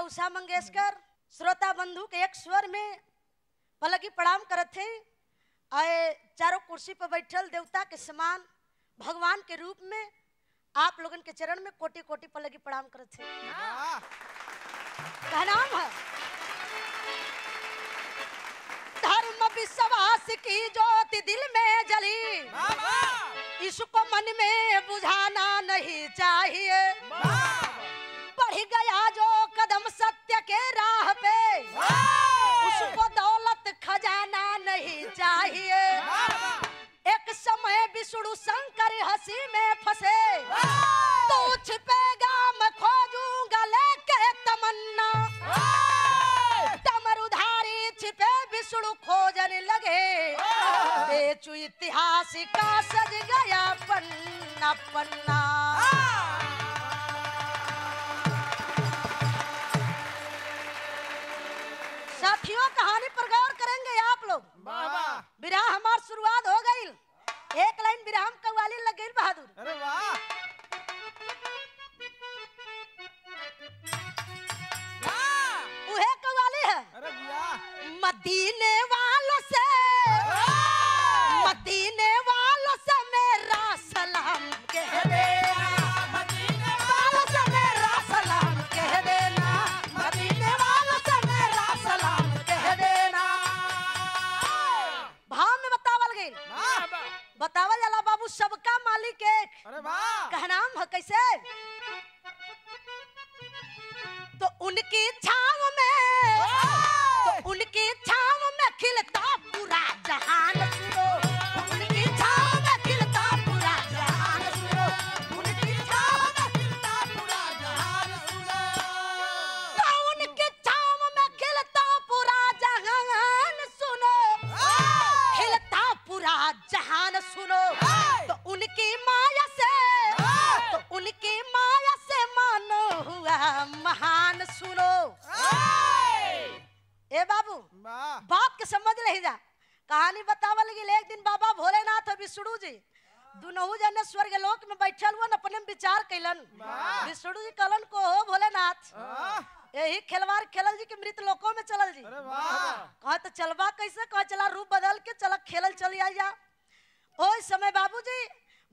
उषा मंगेशकर श्रोता बंधु के एक स्वर में पलकी प्रणाम करत थे। आए चारों कुर्सी पर बैठल देवता के समान भगवान के रूप में आप लोगन के चरण में कोटि कोटि पलकी प्रणाम करत थे। क्या नाम है? धर्म विश्वास की ज्योति दिल में जली, इसको मन में बुझाना नहीं चाहिए। बढ़ गया जो कदम सत्य के राह पे, उसको दौलत खजाना नहीं चाहिए। एक समय विष्णु शंकर हंसी में फंसे, तू छिपेगा मैं खोजूंगा लेके तमन्ना। डमरूधारी छिपे विष्णु खोजने लगे, बेचू इतिहास का सज गया पन्ना पन्ना। साथियों कहानी पर गौर करेंगे आप लोग। विराह हमार शुरुआत हो गई, एक लाइन विराह हम कव्वाली लग गई बहादुर। अरे वाह उहे कव्वाली है। अरे वाह मदीने वालों से मेरा सलाम कह देना, मदीने वालों से मेरा सलाम कह देना, मदीने वालों से मेरा सलाम कह देना। भाव में बतावल गई, बतावल जाला बाबू सबका मालिक एक। अरे वाह कहनाम है कैसे? तो उनकी छाव में खिलता पूरा जहान सुनो, उनकी छाव में खिलता पूरा जहान सुनो, उनकी छाव में खिलता पूरा जहान सुनो। तो उनकी छाव में खिलता पूरा जहान सुनो, खिलता पूरा जहान सुनो। तो उनकी माया से मानो हुआ महान सुनो। ए बाबू बात के समझ नहीं जा, कहानी बतावा लगी। एक दिन बाबा भोलेनाथ और विष्णु जी दोनों जने स्वर्ग लोक में बैठल हुआ, अपने में विचार कैलन। विष्णु जी कहलन को हो भोलेनाथ, यही खिलवाड़ खेलल जी के मृत लोकों में चलल जी। कहा तो चलबा कैसे? कहा चला रूप बदल के चला खेलल चली जा। ओइ समय बाबूजी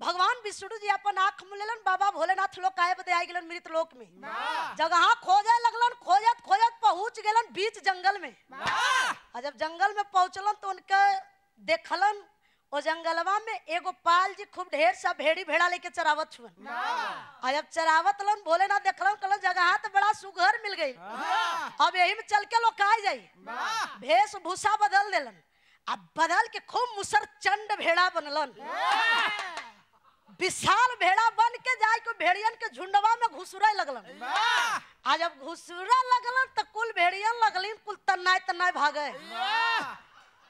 भगवान विष्णु जी अपन आंख मुलेलन, बाबा भोलेनाथ लोग काहे बदे आई गेलन मृत लोक में। जगह खोजे लगलन, खोजत खोजत पहुंच गेलन बीच जंगल में। और जब जंगल में पहुंचलन तो उनके देखलन ओ जंगलवा में एगो पाल जी खूब ढेर सा भेड़ी भेड़ा लेके चरावत हुआ। और जब चरावत लन भोलेनाथ देखलन, कहलन जगह तो बड़ा सुघर मिल गई, अब यही में चल के लोग काहे जाई। भेष भूषा बदल देलन, अब बदल के खूब मुसर चंड भेड़ा बनलन। विशाल भेड़ा बन के जाए को भेड़ियन के झुंडवा में घुसुरे लगलन। आज जब घुसुरे लगलन तो कुल भेड़ियन लगलिन कुल तन्नाय तन्नाय भागे।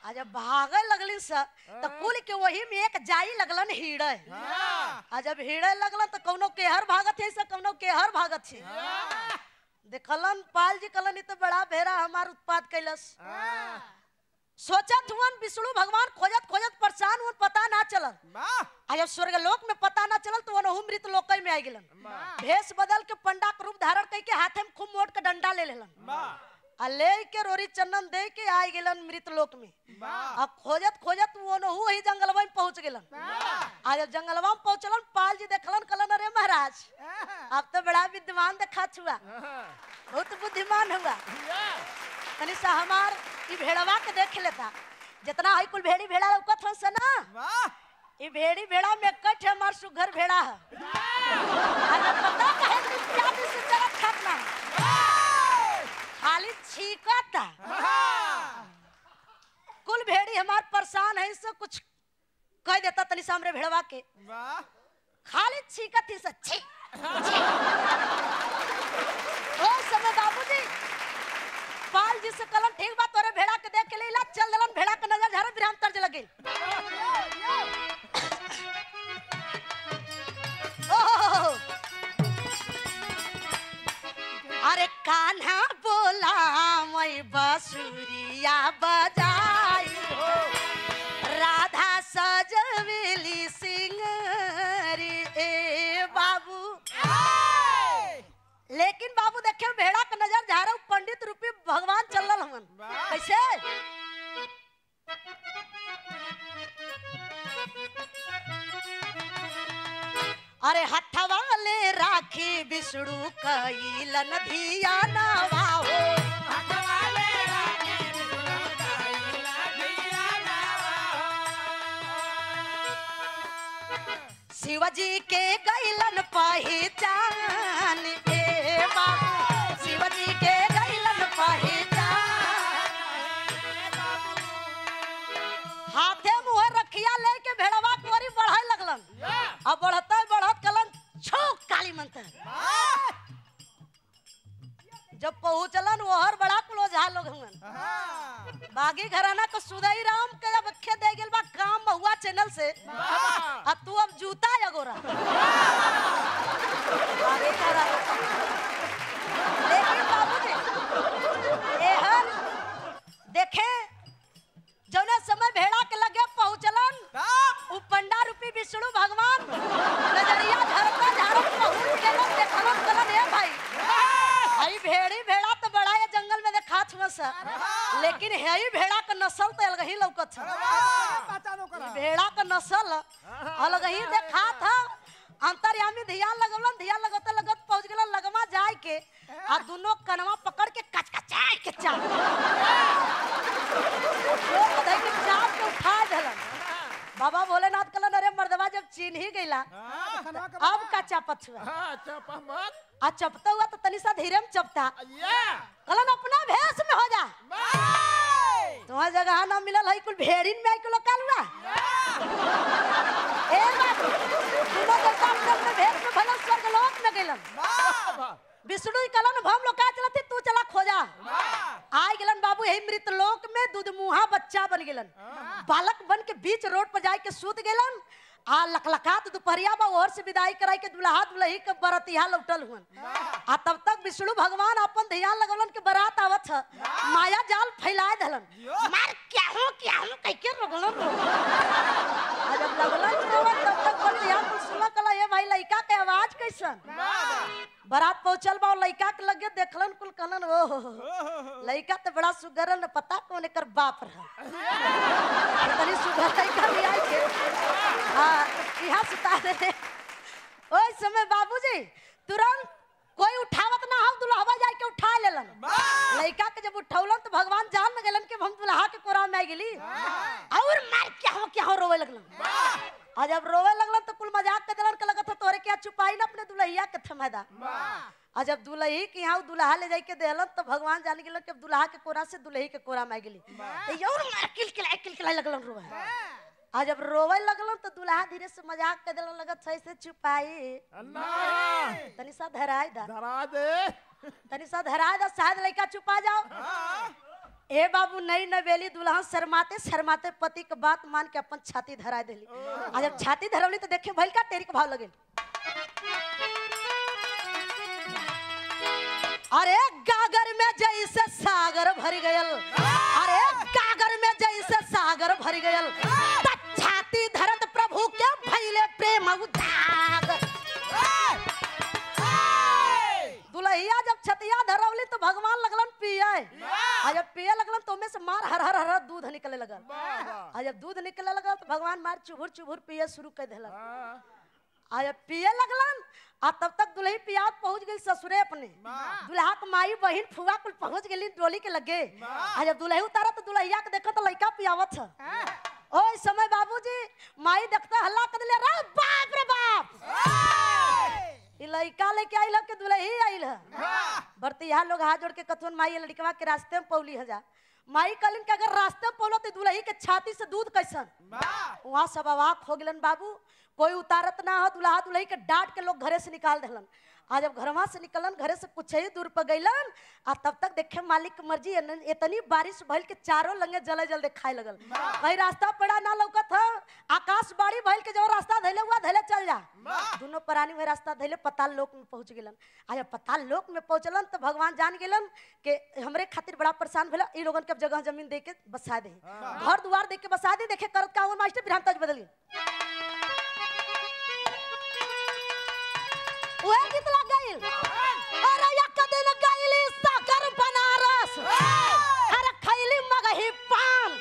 आज जब भागे लगलिन तो कुल के वही में एक जाई लगलन हीड़े। आज जब हीड़े लगलन तो कौनो केहर भागत है, कौनो केहर भागत है। देखलन पाल जी कहलन तो बड़ा भेड़ा हमार उत्पाद कैलस। सोचत हुआ विष्णु भगवान खोजत खोजत परेशान हुआ, पता ना चलल। जब स्वर्ग लोक में पता ना चलल तो वनहु मृत लोक में आ गेलन। भेष बदल के पंडा के रूप धारण करके हाथे में खूब मोट के डंडा ले लेलन, आ ले के रोरी चंदन दे के आ गेलन मृत लोक में। अब खोजत खोजत वनहु ही जंगलवा में पहुंच गेलन। आज जब जंगलवा में पहुंचलन पाल जी देखलन, कहलन अरे महाराज अब तो बड़ा विद्वान देखा हुआ, बहुत बुद्धिमान हुआ, तनी सा हमार ई भेड़वा के देख लेता। जितना है कुल भेड़ी भेड़ा लौकत हन से ना, ई भेड़ी भेड़ा में कट हमार सुघर भेड़ा है। पता कहे इत्यादि से चलत खातना खाली छीकता। कुल भेड़ी हमार परेशान है, इससे कुछ कह देता तनी सा हमरे भेड़वा के, खाली छीकत ही सच्ची। ओ समय बाबूजी पाल जी से कलन ठीक बात तोरे भेड़ा के देख के ले ला चल दलन, भेड़ा के नजर झारे विराम तर्ज लगे। अरे कान्हा बोला मैं बांसुरिया बजाई हो, राधा सजवेली सिंगारी ए बाबू। लेकिन बाबू देखे भेड़ा का नजर झारा अरे हथवा ले राखी विष्णु कैलन धिया नवा हो शिवजी के गैलन पहचान ए बाबू शिवजी के गैलन पहचान हाथे मुँह रखिया लेके भेड़वा कोरी बढ़ाए लगलन अब बढ़ता बढ़त कलन छोक काली मंत्र जब पहुंचलन ओहर बड़ा क्लोजा लोग हुन बागी घराना को सुदई राम के जब अखे दे गेल बा काम महुआ चैनल से आ तू अब जूता जगोरा बागी घराना लेकिन बाबूजी एहर देखे जौने समय भेड़ा के लगे पहुंचलन उ पंडा रूपी विष्णु भगवान नजरिया झरता झारत पहुंच गेलन देखलन कलन हे भाई हई भेड़ी भेड़ा तो बड़ा है जंगल में देखा छुआ सा लेकिन हई भेड़ा का नस्ल तो अलग ही लौकत छ भेड़ा का नस्ल अलग ही देखा था अंतर्यामी ध्यान लगलन ध्यान लगत लगत पहुंच गेलन लगमा जाय के आ दोनों कनवा पकड़ के कचकचाए के चाप के चाप के उठा देलन बाबा भोलेनाथ कलन अरे मर्दवा जब चीन ही गईला अब का चापत हुआ आ चपता हुआ तो तनी सा धीरे में चपता कलन अपना भेष में हो जा तुम्हारा जगह ना मिलल है कुल भेड़िन में कुल काल हुआ ए बात दोनों देवता अपने भेष में भला स्वर्ग लोक में गेलन विष्णु कलन भम लोग का चलती तू चला खोजा आय गेलन बाबू यही मृत लोक में दूध मुहा बच्चा बन गेलन बालक बन के बीच रोड पर जाके सूत गेलन आ लकलकात दोपहरिया बा और से विदाई कराई के दुल्हा दुल्ही के बरतिया लौटल हुन आ तब तक विष्णु भगवान अपन ध्यान लगलन के बारात आवत छ माया जाल फैलाए धलन मार क्या हो कह के रोगलन आ जब लगलन तो तब तक बरतिया को सुना कला ये भाई लइका के आवाज कैसन बारात पहुंचल बा लइका के लगे देखलन कुल कलन ओ लइका तो बड़ा सुगरल न पता कौन एकर बाप रहा तनी सुगर लइका भी आई के यहाँ सुता दे ओइ समय बाबूजी तुरंत कोई उठावत ना हम दुल्हवा जाके उठा लेलन लइका के जब उठौलन तो भगवान जान न गेलन कि हम दुल्हा के कोरा में आ गेली और मार क्या हो रोवे लगलन आ जब रोवे लगलन तो कुल मजाक के देलन के लगत तोरे क्या छुपाई ना अपने दुल्हिया के थमदा आ जब दुल्ही के यहाँ दुल्हा ले जाई के देलन तो भगवान जान गेलन कि दुल्हा के कोरा से दुल्ही के कोरा में आ गेली तो और मार किलकिलाई लगलन रोवे आ जब रोवे लगलन तो दुल्हा धीरे से मजाक के देलन लगत छै से छुपाई तनी सा धरा दे शायद लइका छुपा जाओ ए बाबू नई नवेली दुल्हन शर्माते शर्माते पति के बात मान के अपन छाती धरा देली आ जब छाती धरवली तो देखे भइल का तेरी के भाव लगे अरे गागर में जैसे सागर भर गयल अरे गागर में जैसे सागर भर गयल छाती धरत प्रभु के भइले प्रेम उदाग दुल्हिया जब छतिया धरवली तो भगवान लगलन पिए आ जब पिए लगलन तो में से मार हर हर हर दूध निकले लगल आ जब दूध निकले लगल तो भगवान मार चुभुर चुभुर पिए शुरू कर देलन आ जब पिए लगलन आ तब तक दुल्ही पियात पहुंच गई ससुरे अपने दुल्हा के माई बहिन फुआ कुल पहुंच गेली डोली के लगे आ जब दुल्ही उतारा तो दुल्हिया के देखा तो लइका पियावत छ ओइ समय बाबूजी माई देखता हल्ला कर दिले रे बाप ई लइका लेके आइल के दुल्ही आइल बरतिया लोग हाथ जोड़ के कथुन माई लड़कवा के रास्ते में पौली हजा माई कहलिन कि अगर रास्ते में पौलो तो दुल्ही के छाती से दूध कैसन वहां सब अवाक हो गेलन बाबू कोई उतारत ना हो दुल्हा दुल्ही के डांट के लोग घरे से निकाल देलन आ जब घरवा से निकलन घरे से कुछ ही दूर पर गइलन आ तब तक देखे मालिक की मर्जी इतनी बारिश भइल के चारों लंगे जले जल देखाए लगल कहीं रास्ता पड़ा ना लौकत है आकाश बाड़ी भइल के जो रास्ता धैले हुआ धैले चल जा दोनों प्राणी में रास्ता धैले पताल लोक में पहुंच गेलन आ जब पताल लोक में पहुंचलन तो भगवान जान गेलन कि हमरे खातिर बड़ा परेशान भेल ई लोगन के जगह जमीन दे के बसा दे घर दुआर दे के बसा दे देखे करत का मास्टर बिरहान बदल गई वो गीत लग गइल अरे या कदिन गइली सागर बनारस अरे खैली मगही पान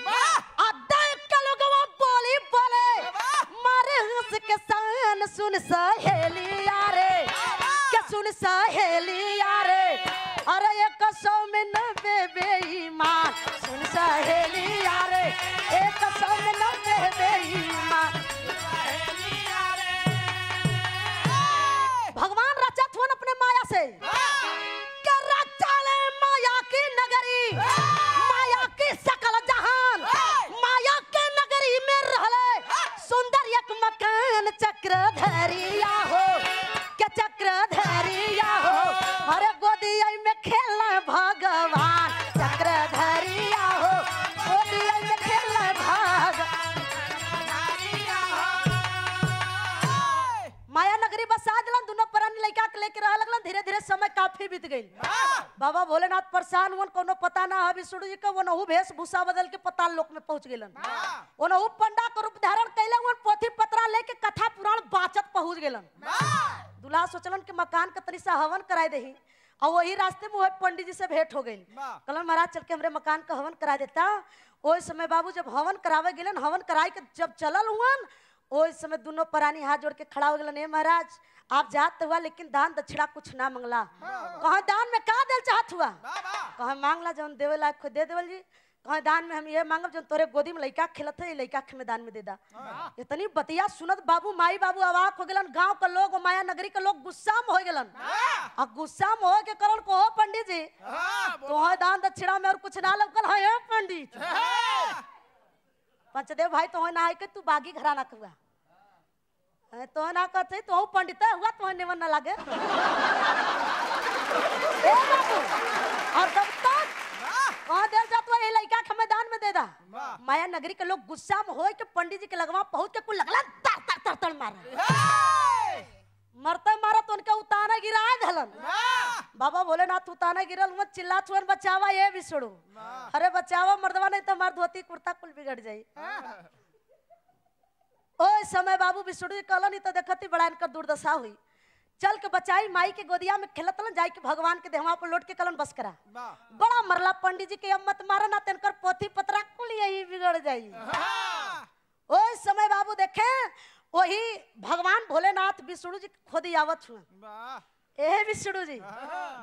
आ देख के लोगवा बोली बोले मारे हंस के सान कहलन सुन सहेलिया रे के सुन सहेलिया रे अरे 100 में 90 बेईमान सुन सहेलिया रे 100 में 90 बेईमान। भगवान रचत हुन अपने माया से के रचले माया की नगरी माया की सकल जहान माया के नगरी में रहले सुंदर एक मकान चक्रधरिया हो के चक्रधरिया हो अरे गोदिया में खेलना भगवान चक्रधरिया हो गोदिया में खेलना माया नगरी बसा दिलन दोनों प्राणी लड़का के लेके रह लगलन। धीरे धीरे समय काफी बीत गई। बाबा भोलेनाथ परेशान हुन कोनो पता ना है विष्णु जी का वनहु भेष भूषा बदल के पताल लोक में पहुंच गेलन। वनहु पंडा के रूप धारण कैले उन पोथी पत्रा लेके कथा पुराण बाचत पहुंच गेलन। दूल्हा सोचलन कि मकान के तनी सा हवन कराए देही और वही रास्ते में पंडित जी से भेंट हो गई। कहलन महाराज चल के हमरे मकान का हवन करा देता। ओइ समय बाबू जब हवन करावे गेलन हवन कराई के जब चलल हुन ओइ समय दोनों प्राणी हाथ जोड़ के खड़ा हो गेलन। हे महाराज आप जात हुआ लेकिन दान दक्षिणा कुछ ना मंगला। कहा दान में का देल चाहत हुआ कहा मांगला जौन देवे लायक खुद दे देवल जी। कहा दान में हम ये मांगब जो तोरे गोदी में लइका खेलत है लइका के में दान में दे दा। इतनी बतिया सुनत बाबू माई बाबू अवाक हो गेलन। गांव के लोग माया नगरी के लोग गुस्सा में हो गेलन। आ गुस्सा में हो के करन को पंडित जी तो दान दक्षिणा में और कुछ ना लौकल है पंडित पंचदेव भाई तो ना है के तू बागी घराना हुआ तो ना कहते तो पंडित हुआ तो निमन ना लागे। और जब तक कहाँ दे जा तो लड़का के मैदान में दे दा। माया नगरी के लोग गुस्सा में हो के पंडित जी के लगवा पहुंच के कुल लगला तर तर तर तर मार मरते मारा तो उनके उताना गिराए धलन। बाबा भोलेनाथ उताना गिरल मत चिल्ला छुअन बचावा ये विष्णु अरे बचावा मर्दवा नहीं तो मार धोती कुर्ता कुल बिगड़ जाई। ओ समय बाबू विष्णु कहलन तो देखती बड़ा इनकर दुर्दशा हुई। चल के बचाई माई के गोदिया में खेलत जाई के भगवान के देहवा पर लौट के कलन बस करा। बड़ा मरला पंडित जी के अब मत मारा ना तेनकर पोथी पत्रा कुल यही बिगड़ जाई। ओ समय बाबू देखे वही भगवान भोलेनाथ विष्णु जी खुद आवत हुआ। ए विष्णु जी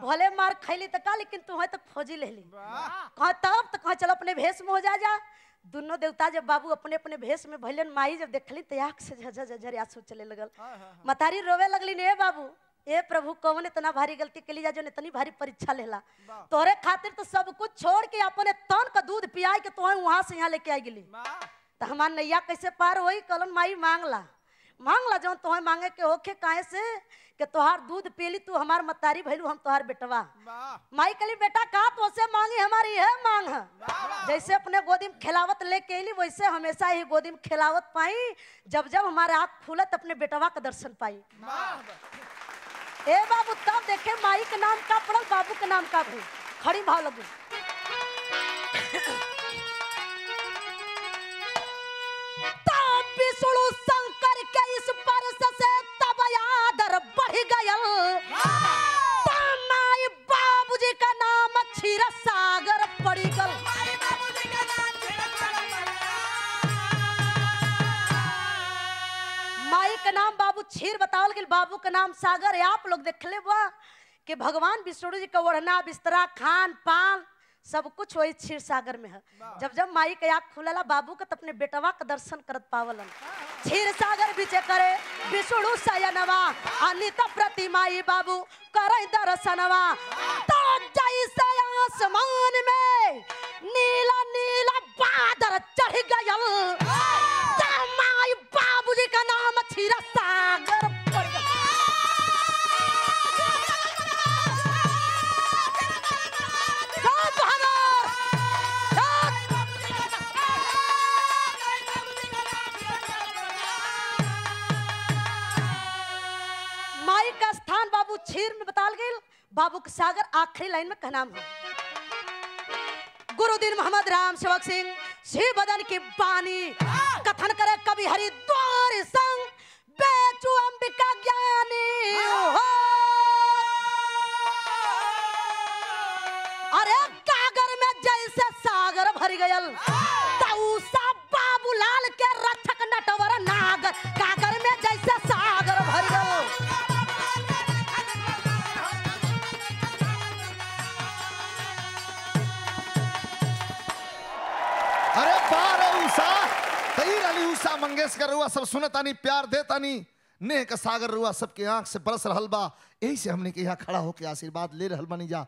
भोले मार खैली तो का लेकिन तू है तो खोजी ले ली कहा तब तो कहा चलो अपने भेष में हो जा। दोनों देवता जब बाबू अपने अपने भेष में भैलन माई जब देखली तो आँख से झरझर आंसू चले लगल। मतारी रोवे लगली ने बाबू ए प्रभु कौन इतना भारी गलती के लिए जो इतनी भारी परीक्षा लेला तोरे खातिर तो सब कुछ छोड़ के अपने तन का दूध पिया के तो वहां से यहाँ लेके आई गेली तो हमार नैया कैसे पार होई। कलन माई मांगला जो तुम्हें मांगे के होखे काहे से कि तोहार दूध पीली तू हमार मतारी भैलू हम तोहार बेटवा। माई कली बेटा का तो से मांगी हमारी है मांग है। जैसे अपने गोदी में खिलावत लेके अली वैसे हमेशा ही गोदी में खिलावत पाई। जब जब हमारे आँख खुलत अपने बेटवा का दर्शन पाई। ए बाबू तब देखे माई के नाम का पड़ल बाबू के नाम का भी खड़ी भाव लगू। विष्णु शंकर के इस परस से तब आदर बढ़ गया। माई बाबूजी का नाम क्षीर सागर पड़ी गल। माई का नाम बाबू क्षीर बतावल गया बाबू का नाम सागर है। आप लोग देख ले कि भगवान विष्णु जी का ओढ़ना बिस्तरा खान पान सब कुछ वही क्षीर सागर में है। जब जब माई के आँख खुलला बाबू का अपने बेटवा का दर्शन करत पावलन। क्षीर सागर बीचे करे विष्णु शयनवा अनित प्रतिमाई बाबू करे दर्शनवा। तो जैसे आसमान में नीला नीला बादल चढ़ गया माई बाबूजी का नाम क्षीर सागर पड़ गया। बाबू क्षीर में बताल गई बाबू के सागर आखिरी लाइन में कहना है गुरुदीन मोहम्मद राम सेवक सिंह शिव बदन की बानी कथन करे कवि हरिद्वार संग बेचू अंबिका ज्ञानी हो। अरे कागर में जैसे सागर भर गयल बाबू लाल के रक्षक नटवर नागर कागर में जैसे सागर लता मंगेशकर रुआ सब सुनतानी, प्यार देतानी, नेह का सागर रुआ सबके आंख से बरस रहल बा। यही से हमने के यहाँ खड़ा होके आशीर्वाद ले रहल बानी जा।